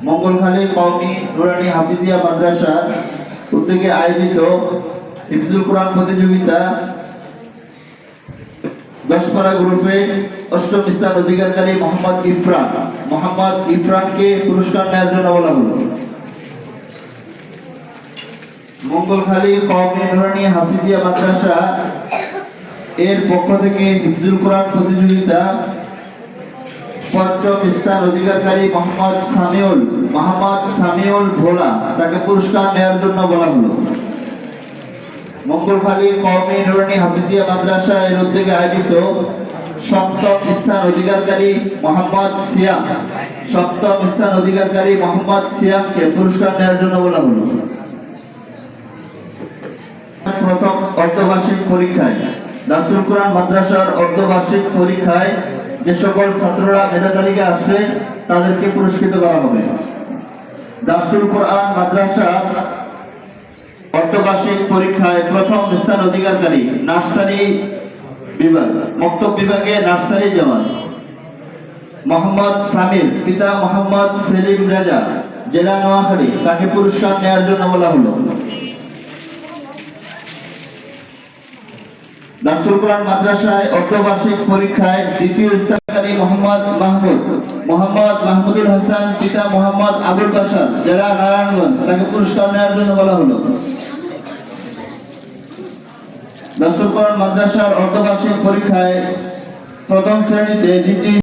মঙ্গলখালী কওমি নুরানী হাফিজিয়া মাদ্রাসা উদ্যোগে আয়োজিত হিফজুল কোরআন প্রতিযোগিতা 10 পারা গ্রুপে অষ্টম স্থান অধিকারী মোহাম্মদ ইরফানকে পুরস্কার নেওয়ার জন্য বলা হলো। মঙ্গলখালী কওমি নুরানী হাফিজিয়া মাদ্রাসা এর পক্ষ থেকে হিফজুল কোরআন প্রতিযোগিতা পঞ্চম স্থান অধিকারী মোহাম্মদ সামিউল ভোলা তাকে পুরস্কার নেওয়ার জন্য বলা হলো। মঙ্গলখালী কওমি নুরানী হাফিজিয়া মাদ্রাসা এর উদ্যোগে আয়োজিত সপ্তম স্থান অধিকারী মোহাম্মদ সিয়ামকে পুরস্কার নেওয়ার জন্য বলা হলো। প্রথম অর্ধবার্ষিক পরীক্ষায় দারুল কোরআন মাদ্রাসার অর্ধবার্ষিক পরীক্ষায় যে সকল ছাত্ররা মেধা তালিকা আসছে তাদেরকে পুরস্কৃত করা হবে। দারুল কোরআন মাদ্রাসা অর্ধবার্ষিক পরীক্ষায় প্রথম স্থান অধিকারী নার্সারি বিভাগ মক্তব বিভাগে নার্সারি জামাত মোহাম্মদ সামির পিতা মোহাম্মদ সেলিম রাজা জেলা নোয়াখালী তাকে পুরস্কার নেওয়ার জন্য বলা হলো। দারুল কোরআন মাদ্রাসায় অর্ধবার্ষিক পরীক্ষায় দ্বিতীয় স্থানকারী মোহাম্মদ মাহমুদুল হাসান পিতা মোহাম্মদ আবুল বাশার জেলা নারায়ণগঞ্জ তাকে পুরস্কার নেওয়ার জন্য বলা হলো। দারুল কোরআন মাদ্রাসার অর্ধবার্ষিক পরীক্ষায় প্রথম শ্রেণীতে দ্বিতীয়